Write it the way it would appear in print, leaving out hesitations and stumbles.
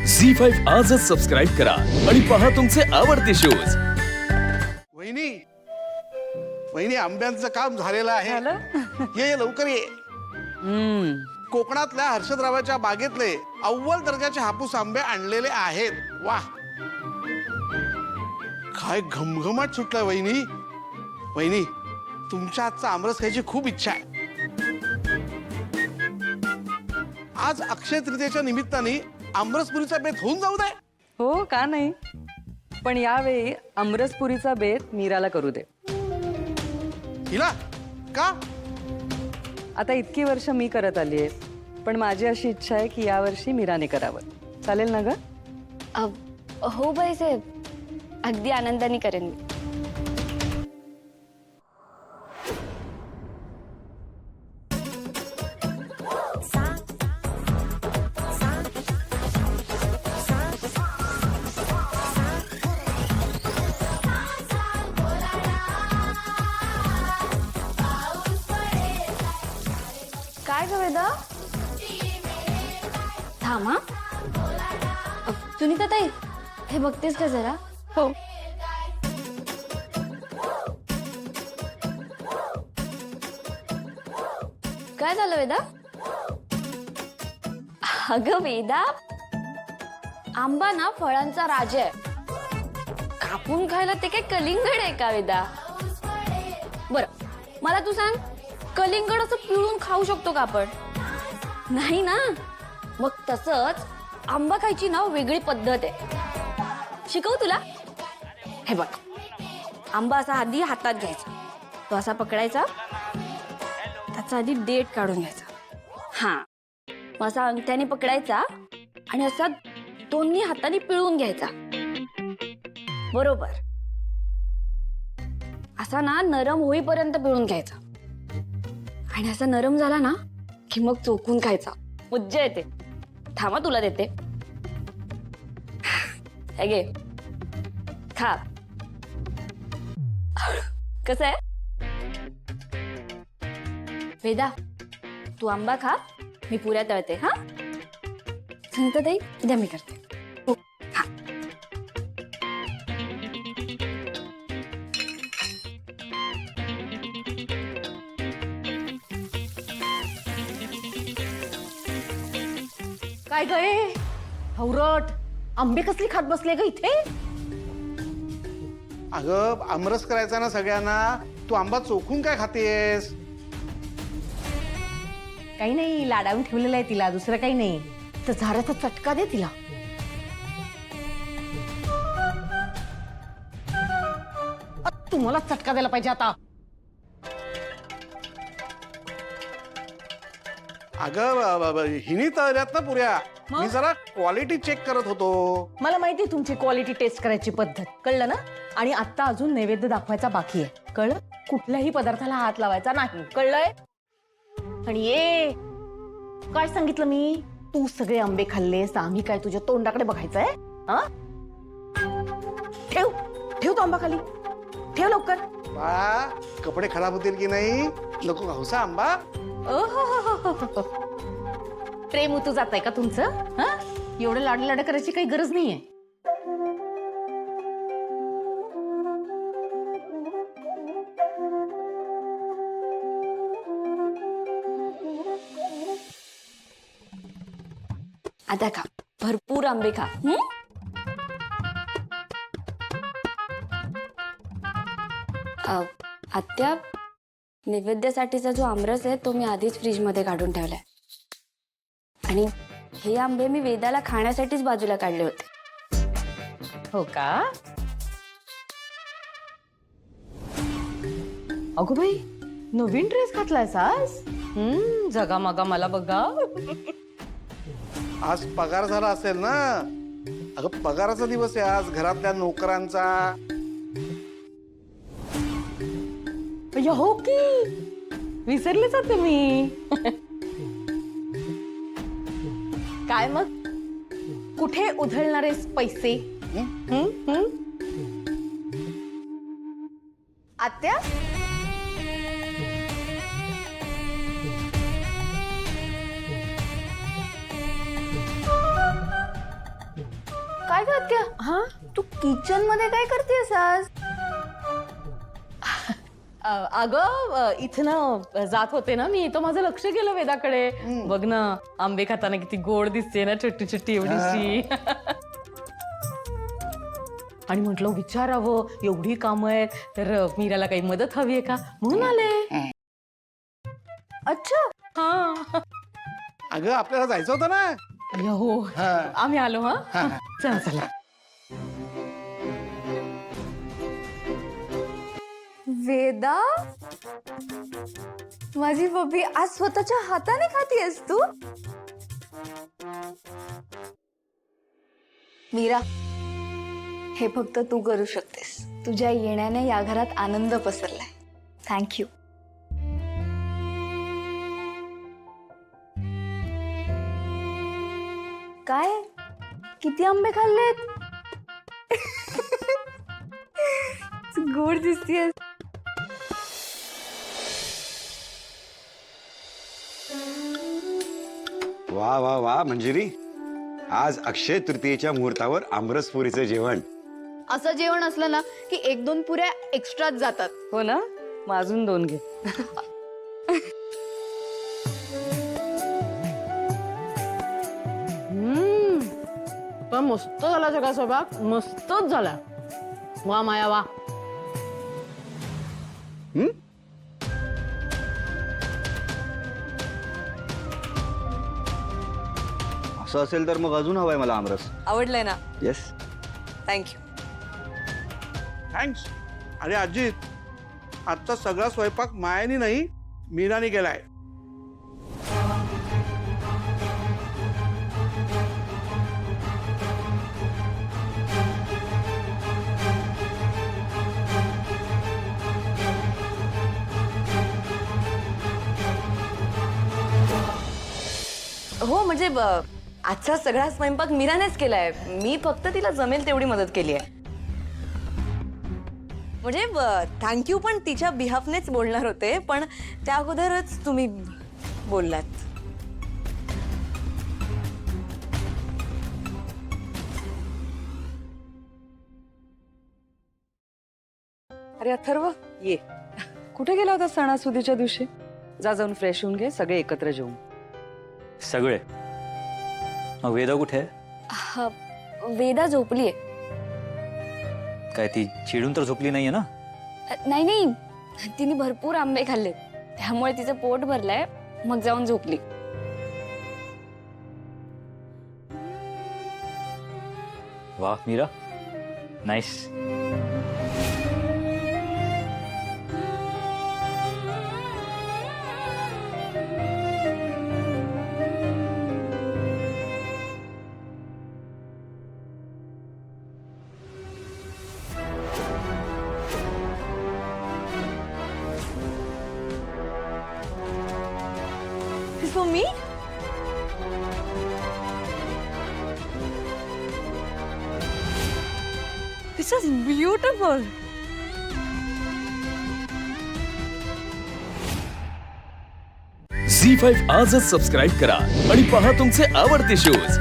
झी5 आजच सबस्क्राईब करा आणि पहा तुमचे आवडते शोज। वहिनी वहिनी आंब्यांचं काम झालेलं आहे। ये ये लवकर ये। कोकणातल्या हर्षदरावाच्या बागेतले अव्वल दर्जाचे हापूस आंबे आणलेले आहेत। वाह काय घमघमाट सुटलाय वहिनी। वहिनी तुमच्या हातचा आमरस खायची खूप इच्छा आहे। आज अक्षय तृतीयेच्या निमित्ताने आमरसपुरीचा बेत होऊन जाऊ दे। हो का नाही, पण यावेळी आमरसपुरीचा बेत मीराला करू दे। हिला का? आता इतकी वर्ष मी करत आली आहे, पण माझी अशी इच्छा आहे की यावर्षी मीराने करावं। चालेल ना ग? हो बाईसाहेब, अगदी आनंदाने करेन मी। काय ग वेदा? थांबा, सुनीता ताई, हे बघतेस का जरा? हो। काय झालं वेदा? अगं वेदा, आंबा ना फळांचा राजा आहे। कापून खायला ते काय कलिंगड आहे का वेदा? बरं मला तू सांग, कलिंगड असं पिळून खाऊ शकतो का आपण? नाही ना। मग तसंच आंबा खायची ना वेगळी पद्धत आहे। शिकवू तुला? हे बघ, आंबा असा आधी हातात घ्यायचा, तो असा पकडायचा, त्याचा आधी देठ काढून घ्यायचा। हा, मग असा अंगठ्याने पकडायचा आणि असा दोन्ही हाताने पिळून घ्यायचा। बरोबर, असा ना नरम होईपर्यंत पिळून घ्यायचा आणि असा नरम झाला ना की मग चोखून खायचा। मज्जा येते। थांबा तुला देते, हे घे, खा। कसं आहे वेदा? तू आंबा खा, मी पुऱ्या तळते। हा सांगता ताई, उद्या मी करते। हो, खा। काय गए हवरट, आंबे कसली खात बसले ग इथे? अगं आमरस करायचा ना सगळ्यांना, तू आंबा चोखून काय खातेस? काही नाही, लाडावून ठेवलेलं आहे तिला, दुसरं काही नाही। तर झाडाचा चटका दे तिला। तुम्हाला चटका द्यायला पाहिजे आता। अगं हिनी तळल्यात ना पुऱ्या, मी जरा क्वालिटी चेक करत होतो। मला माहिती आहे तुमची क्वालिटी टेस्ट करायची पद्धत, कळलं ना? आणि आता अजून नैवेद्य दाखवायचा बाकी आहे, कळलं? कुठल्याही पदार्थाला हात लावायचा नाही, कळलंय? आणि ये काय सांगितलं मी? तू सगळे आंबे खाल्लेस, आम्ही काय तुझ्या तोंडाकडे बघायचंय? हा, ठेव ठेव तो आंबा खाली, ठेव लवकर। बाळा, कपडे खराब होतील की नाही? नको खाऊसा आंबा। प्रेम उतू जात आहे का तुमचं? हा, एवढं लाड करायची काही गरज नाहीये। आता खा, भरपूर आंबे खा। आत्या, नैवेद्यासाठीचा जो आमरस आहे तो मी आधीच फ्रीज मध्ये काढून ठेवलाय, आणि हे आंबे मी वेदाला खाण्यासाठीच बाजूला काढले होते। हो का? अगो बाई, नवीन ड्रेस घातलायस आज? जगा मगा मला बघा। आज पगार झाला असेल ना? अगं पगाराचा दिवस आहे आज, घरातल्या नोकरांचा। हो की, विसरलेच होते मी। काय मग, कुठे उधळणारेस पैसे? आत्या, काय करते हा तू किचन मध्ये काय करतेस आज? अगं इथनं जात होते ना मी, तो माझं लक्ष गेलं वेदाकडे. बघ ना आंबे खाताना किती गोड दिसते ना, छोटी छोटी एवढीशी. आणि म्हटलं विचारावं, एवढी कामं आहेत तर मीराला काही मदत हवी आहे का म्हणून आले. अच्छा, हा अगं आपल्याला जायचं होतं ना. अय्या, हो आम्ही आलो. हा चला चला. वेदा, माझी बबी आज स्वतःच्या हाताने खातीयस तू? मीरा, हे फक्त तू करू शकतेस. तुझ्या येण्याने या घरात आनंद पसरलाय. थँक्यू. काय किती आंबे खाल्लेत? गोड दिसतेस. वा वा वा मंजिरी, आज अक्षय तृतीयेच्या मुहूर्तावर आमरसपुरीचं जेवण. असं जेवण असलं ना की 1-2 पुऱ्या एक्स्ट्राच जातात. हो ना, मग अजून 2 घे. पण मस्त झाला सगळा स्वयंपाक, मस्तच झाला. वा माया वा. असं असेल तर मग अजून हवाय मला आमरस. आवडलंय ना? येस. थँक्यू. थँक्स. अरे अजित, आजचा सगळा स्वयंपाक मायानी नाही मीराने केलाय. हो म्हणजे आजचा सगळा स्वयंपाक मीरानेच केलाय. मी फक्त तिला जमेल तेवढी मदत केली आहे. म्हणजे थँक्यू पण तिच्या बिहाफनेच बोलणार होते, पण त्या अगोदरच तुम्ही बोललात. अरे अथर्व, ये. कुठे गेला होता सणासुदीच्या दिवशी? जा जाऊन फ्रेश होऊन घे, सगळे एकत्र जेवू. सगळे? मग वेदा कुठे आहे? वेदा झोपलीये. काय ती चिडून तर झोपली नाहीये ना? नाही नाही, तिने भरपूर आंबे खाल्ले त्यामुळे तिचं पोट भरलंय, मग जाऊन झोपली. वाह Meera, nice. For me? This is beautiful. Zee 5 आजच सबस्क्राईब करा आणि पहा तुमचे आवडते शोज